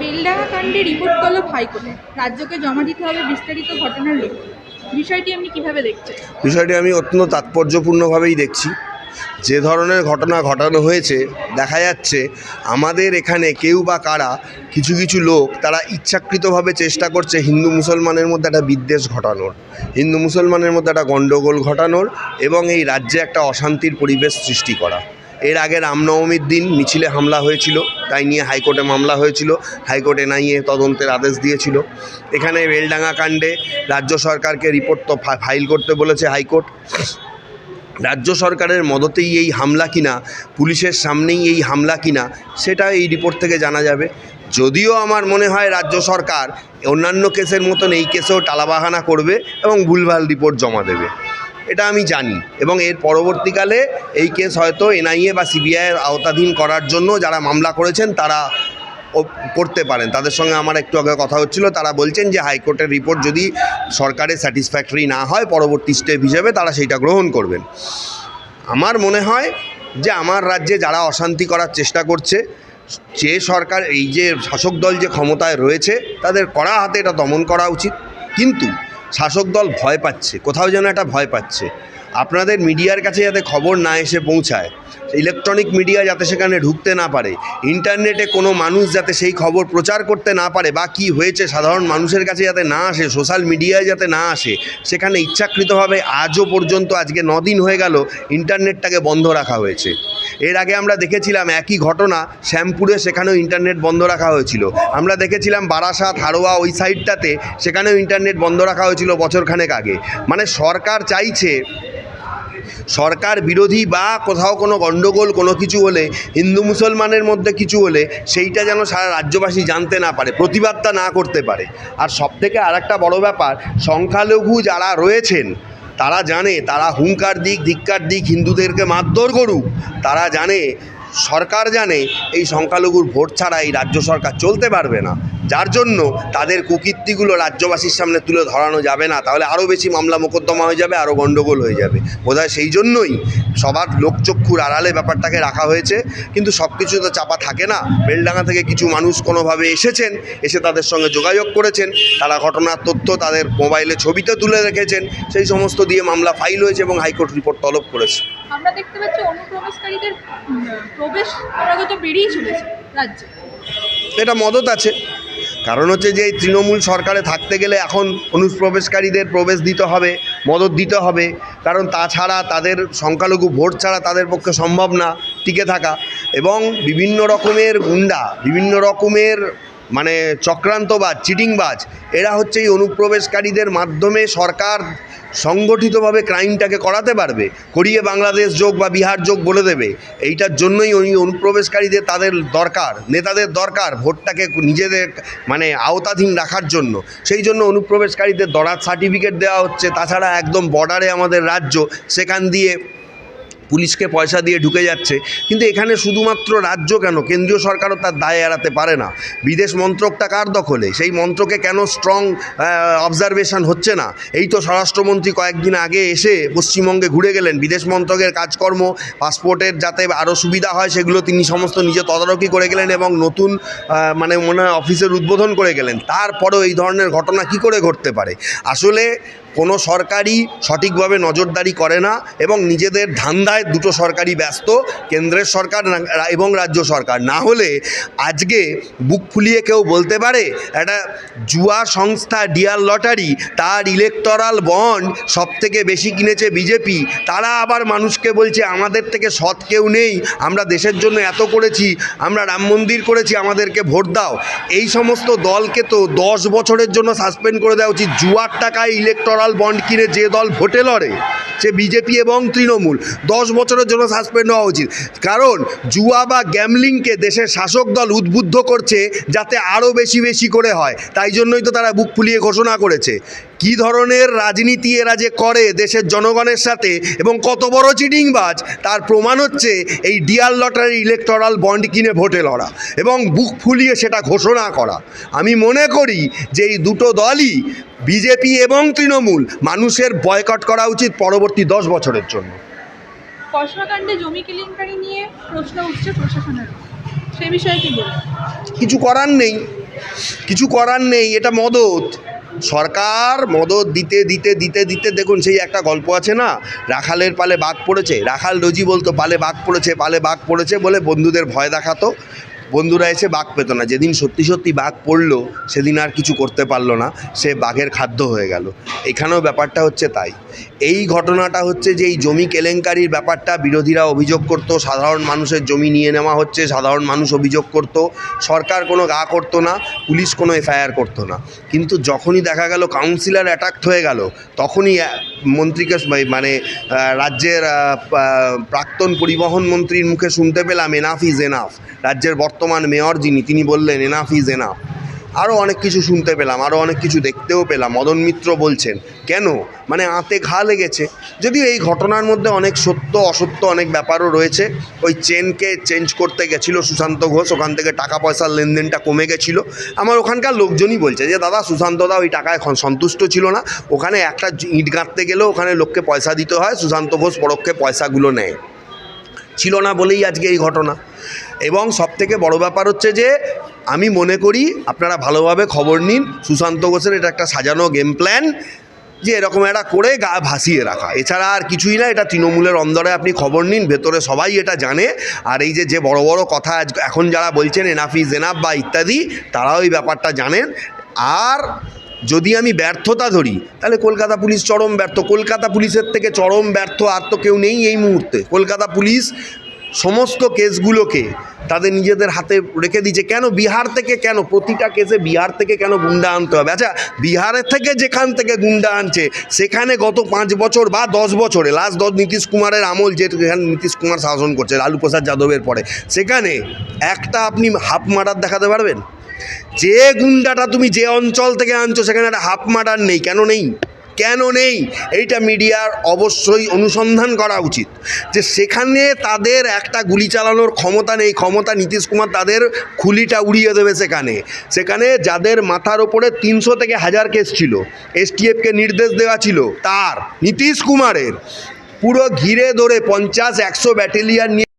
বেলডাঙ্গা কাণ্ডে রিপোর্ট করলো হাইকোর্টে, রাজ্যকে জমা দিতে হবে বিস্তারিত ঘটনার রিপোর্ট। বিষয়টি আপনি কিভাবে দেখছেন? বিষয়টি আমি অত্যন্ত তাৎপর্যপূর্ণভাবেই দেখছি। যে ধরনের ঘটনা ঘটানো হয়েছে, দেখা যাচ্ছে আমাদের এখানে কেউ বা কারা কিছু কিছু লোক তারা ইচ্ছাকৃতভাবে চেষ্টা করছে হিন্দু মুসলমানের মধ্যে একটা বিদ্বেষ ঘটানোর, হিন্দু মুসলমানের মধ্যে একটা গণ্ডগোল ঘটানোর এবং এই রাজ্যে একটা অশান্তির পরিবেশ সৃষ্টি করা। এর আগে রামনবমীর দিন মিছিলে হামলা হয়েছিল, তাই নিয়ে হাইকোর্টে মামলা হয়েছিল। হাইকোর্ট এনআইএ তদন্তের আদেশ দিয়েছিল। এখানে বেলডাঙ্গা কাণ্ডে রাজ্য সরকারকে রিপোর্ট তো ফাইল করতে বলেছে হাইকোর্ট। রাজ্য সরকারের মদতেই এই হামলা কিনা, পুলিশের সামনেই এই হামলা কিনা, সেটা এই রিপোর্ট থেকে জানা যাবে। যদিও আমার মনে হয় রাজ্য সরকার অন্যান্য কেসের মতন এই কেসেও টালাবাহানা করবে এবং ভুলভাল রিপোর্ট জমা দেবে, এটা আমি জানি। এবং এর পরবর্তীকালে এই কেস হয়তো এনআইএ বা সিবিআইয়ের আওতাধীন করার জন্য যারা মামলা করেছেন তারা করতে পারেন। তাদের সঙ্গে আমার একটু আগে কথা হচ্ছিল, তারা বলছেন যে হাইকোর্টের রিপোর্ট যদি সরকারের স্যাটিসফ্যাক্টরি না হয়, পরবর্তী স্টেপ হিসেবে তারা সেইটা গ্রহণ করবেন। আমার মনে হয় যে আমার রাজ্যে যারা অশান্তি করার চেষ্টা করছে, যে সরকার, এই যে শাসক দল যে ক্ষমতায় রয়েছে, তাদের কড়া হাতে এটা দমন করা উচিত। কিন্তু শাসক দল ভয় পাচ্ছে, কোথাও যেন একটা ভয় পাচ্ছে। আপনাদের মিডিয়ার কাছে যাতে খবর না এসে পৌঁছায়, ইলেকট্রনিক মিডিয়া যাতে সেখানে ঢুকতে না পারে, ইন্টারনেটে কোনো মানুষ যাতে সেই খবর প্রচার করতে না পারে, বা কী হয়েছে সাধারণ মানুষের কাছে যাতে না আসে, সোশ্যাল মিডিয়ায় যাতে না আসে, সেখানে ইচ্ছাকৃতভাবে আজও পর্যন্ত, আজকে 9 দিন হয়ে গেল, ইন্টারনেটটাকে বন্ধ রাখা হয়েছে। এর আগে আমরা দেখেছিলাম একই ঘটনা শ্যামপুরে, সেখানেও ইন্টারনেট বন্ধ রাখা হয়েছিল। আমরা দেখেছিলাম বারাসাত, হাড়োয়া, ওই সাইডটাতে, সেখানেও ইন্টারনেট বন্ধ রাখা হয়েছিল বছরখানেক আগে। মানে সরকার চাইছে, সরকার বিরোধী বা কোথাও কোনো গণ্ডগোল কোনো কিছু হলে, হিন্দু মুসলমানের মধ্যে কিছু হলে, সেইটা যেন সারা রাজ্যবাসী জানতে না পারে, প্রতিবাদটা না করতে পারে। আর সবথেকে আরেকটা বড় ব্যাপার, সংখ্যালঘু যারা রয়েছেন তারা জানে, তারা হুঙ্কার দিক, ধিক্কার দিক, হিন্দুদেরকে মারধর করুক, তারা জানে, সরকার জানে এই সংখ্যালঘুর ভোট ছাড়া এই রাজ্য সরকার চলতে পারবে না। যার জন্য তাদের কুকীর্তিগুলো রাজ্যবাসীর সামনে তুলে ধরানো যাবে না, তাহলে আরও বেশি মামলা মোকদ্দমা হয়ে যাবে, আরও গণ্ডগোল হয়ে যাবে। বোধহয় সেই জন্যই সবার লোকচক্ষুর আড়ালে ব্যাপারটাকে রাখা হয়েছে। কিন্তু সব কিছু তো চাপা থাকে না। বেলডাঙ্গা থেকে কিছু মানুষ কোনোভাবে এসেছেন, এসে তাদের সঙ্গে যোগাযোগ করেছেন, তারা ঘটনার তথ্য তাদের মোবাইলে ছবিতে তুলে রেখেছেন, সেই সমস্ত দিয়ে মামলা ফাইল হয়েছে এবং হাইকোর্ট রিপোর্ট তলব করেছে। আমরা দেখতে পাচ্ছি অনুপ্রবেশকারীদের প্রবেশ ক্রমাগত বেড়েই চলেছে রাজ্যে। এটা মদত আছে। কারণ হচ্ছে যে এই তৃণমূল সরকারে থাকতে গেলে এখন অনুপ্রবেশকারীদের প্রবেশ দিতে হবে, মদত দিতে হবে। কারণ তাছাড়া তাদের সংখ্যালঘু ভোট ছাড়া তাদের পক্ষে সম্ভব না টিকে থাকা। এবং বিভিন্ন রকমের গুন্ডা, বিভিন্ন রকমের মানে চক্রান্তবাজ, চিটিংবাজ, এরা হচ্ছে এই অনুপ্রবেশকারীদের মাধ্যমে সরকার সংগঠিতভাবে ক্রাইমটাকে করাতে পারবে, করিয়ে বাংলাদেশ যোগ বা বিহার যোগ বলে দেবে। এইটার জন্যই ওই অনুপ্রবেশকারীদের, তাদের দরকার, নেতাদের দরকার ভোটটাকে নিজেদের মানে আওতাধীন রাখার জন্য। সেই জন্য অনুপ্রবেশকারীদের দরাজ সার্টিফিকেট দেওয়া হচ্ছে। তাছাড়া একদম বর্ডারে আমাদের রাজ্য, সেখান দিয়ে পুলিশকে পয়সা দিয়ে ঢুকে যাচ্ছে। কিন্তু এখানে শুধুমাত্র রাজ্য কেন, কেন্দ্রীয় সরকারও তার দায় এড়াতে পারে না। বিদেশ মন্ত্রকটা কার দখলে? সেই মন্ত্রকে কেন স্ট্রং অবজারভেশন হচ্ছে না? এই তো স্বরাষ্ট্রমন্ত্রী কয়েকদিন আগে এসে পশ্চিমবঙ্গে ঘুরে গেলেন। বিদেশ মন্ত্রকের কাজকর্ম, পাসপোর্টের যাতে আরও সুবিধা হয় সেগুলো তিনি সমস্ত নিজে তদারকি করে গেলেন এবং নতুন মানে মনে হয় অফিসের উদ্বোধন করে গেলেন। তারপরেও এই ধরনের ঘটনা কি করে ঘটতে পারে? আসলে কোনো সরকারই সঠিকভাবে নজরদারি করে না এবং নিজেদের ধান্দায় দুটো সরকারই ব্যস্ত, কেন্দ্রের সরকার এবং রাজ্য সরকার। না হলে আজকে বুক ফুলিয়ে কেউ বলতে পারে একটা জুয়া সংস্থা ডিয়ার লটারি, তার ইলেকটোরাল বন্ড সবথেকে বেশি কিনেছে বিজেপি। তারা আবার মানুষকে বলছে আমাদের থেকে সৎ কেউ নেই, আমরা দেশের জন্য এত করেছি, আমরা রাম মন্দির করেছি, আমাদেরকে ভোট দাও। এই সমস্ত দলকে তো 10 বছরের জন্য সাসপেন্ড করে দেওয়া উচিত। জুয়ার টাকায় ইলেকটোরাল বন্ড কিনে যে দল ভোটে লড়ে, সে বিজেপি এবং তৃণমূল, 10 বছরের জন্য সাসপেন্ড হওয়া উচিত। কারণ জুয়া বা গ্যামলিংকে দেশের শাসক দল উদ্বুদ্ধ করছে যাতে আরও বেশি বেশি করে হয়। তাই জন্যই তো তারা বুক ফুলিয়ে ঘোষণা করেছে। কী ধরনের রাজনীতি এরা যে করে দেশের জনগণের সাথে এবং কত বড় চিটিংবাজ, তার প্রমাণ হচ্ছে এই ডিয়ার লটারি ইলেকটোরাল বন্ড কিনে ভোটে লড়া এবং বুক ফুলিয়ে সেটা ঘোষণা করা। আমি মনে করি যে এই দুটো দলই, বিজেপি এবং তৃণমূল, মানুষের বয়কট করা উচিত পরবর্তী 10 বছরের জন্য। কসবাকাণ্ডে জমি কেলেঙ্কারি নিয়ে প্রশ্ন উঠছে প্রশাসনের, সে বিষয়ে কি বলবেন? কিছু করার নেই। কিছু করার নেই, এটা মদত। সরকার মদত দিতে দিতে দিতে দিতে দেখুন, সেই একটা গল্প আছে না, রাখালের পালে বাঘ পড়েছে, রাখাল রোজই বলতো পালে বাঘ পড়েছে, পালে বাঘ পড়েছে বলে বন্ধুদের ভয় দেখাতো, বন্ধুরা এসে বাঘ পেত না। যেদিন সত্যি সত্যি বাঘ পড়লো সেদিন আর কিছু করতে পারলো না, সে বাঘের খাদ্য হয়ে গেল। এখানেও ব্যাপারটা হচ্ছে তাই। এই ঘটনাটা হচ্ছে যে এই জমি কেলেঙ্কারির ব্যাপারটা বিরোধীরা অভিযোগ করতো, সাধারণ মানুষের জমি নিয়ে নেওয়া হচ্ছে, সাধারণ মানুষ অভিযোগ করতো, সরকার কোনো গা করতো না, পুলিশ কোনো এফআইআর করতো না। কিন্তু যখনই দেখা গেল কাউন্সিলর অ্যাটাক হয়ে গেল, তখনই মন্ত্রীকে মানে রাজ্যের প্রাক্তন পরিবহন মন্ত্রীর মুখে শুনতে পেলাম এনাফ ইজ এনাফ। রাজ্যের বর্তমান মেয়র যিনি, তিনি বললেন এনাফ ইজ এনাফ। আরও অনেক কিছু শুনতে পেলাম, আরও অনেক কিছু দেখতেও পেলাম। মদন মিত্র বলছেন কেন, মানে আঁতে ঘা লেগেছে। যদিও এই ঘটনার মধ্যে অনেক সত্য অসত্য অনেক ব্যাপারও রয়েছে। ওই চেনকে চেঞ্জ করতে গেছিলো সুশান্ত ঘোষ, ওখান থেকে টাকা পয়সার লেনদেনটা কমে গেছিলো। আমার ওখানকার লোকজনই বলছে যে দাদা সুশান্তদা ওই টাকায় সন্তুষ্ট ছিল না, ওখানে একটা ইট গাঁথতে গেলেও ওখানে লোককে পয়সা দিতে হয়, সুশান্ত ঘোষ পরোক্ষে পয়সাগুলো নেয়, ছিল না বলেই আজকে এই ঘটনা। এবং সবথেকে বড় ব্যাপার হচ্ছে যে আমি মনে করি আপনারা ভালোভাবে খবর নিন, সুশান্ত ঘোষের এটা একটা সাজানো গেম প্ল্যান, যে এরকম একটা করে গা ভাসিয়ে রাখা, এছাড়া আর কিছুই না। এটা তৃণমূলের অন্দরে আপনি খবর নিন, ভেতরে সবাই এটা জানে। আর এই যে বড় বড় কথা এখন যারা বলছেন এনাফ ইজ এনাফ বা ইত্যাদি, তারাও এই ব্যাপারটা জানেন। আর যদি আমি ব্যর্থতা ধরি তাহলে কলকাতা পুলিশ চরম ব্যর্থ। কলকাতা পুলিশের থেকে চরম ব্যর্থ আর তো কেউ নেই এই মুহূর্তে। কলকাতা পুলিশ সমস্ত কেসগুলোকে তাদের নিজেদের হাতে রেখে দিয়েছে। কেন বিহার থেকে, কেন প্রতিটা কেসে বিহার থেকে কেন গুন্ডা আনতে হবে? আচ্ছা, বিহারের থেকে যেখান থেকে গুন্ডা আনছে সেখানে গত 5 বছর বা 10 বছরে, লাস্ট 10 নীতিশ কুমারের আমল, যেখানে নীতিশ কুমার শাসন করছে লালু প্রসাদ যাদবের পরে, সেখানে একটা আপনি হাফ মার্ডার দেখাতে পারবেন? যে গুন্ডাটা তুমি যে অঞ্চল থেকে আনছো সেখানে একটা হাফ মার্ডার নেই। কেন নেই? কেন নেই? এইটা মিডিয়ার অবশ্যই অনুসন্ধান করা উচিত, যে সেখানে তাদের একটা গুলি চালানোর ক্ষমতা নেই। ক্ষমতা নীতিশ কুমার তাদের খুলিটা উড়িয়ে দেবে। সেখানে যাদের মাথার ওপরে 300 থেকে 1000 কেস ছিল, এসটিএফকে নির্দেশ দেওয়া ছিল তার নীতিশ কুমারের, পুরো ঘিরে ধরে 50-100 ব্যাটালিয়ান নিয়ে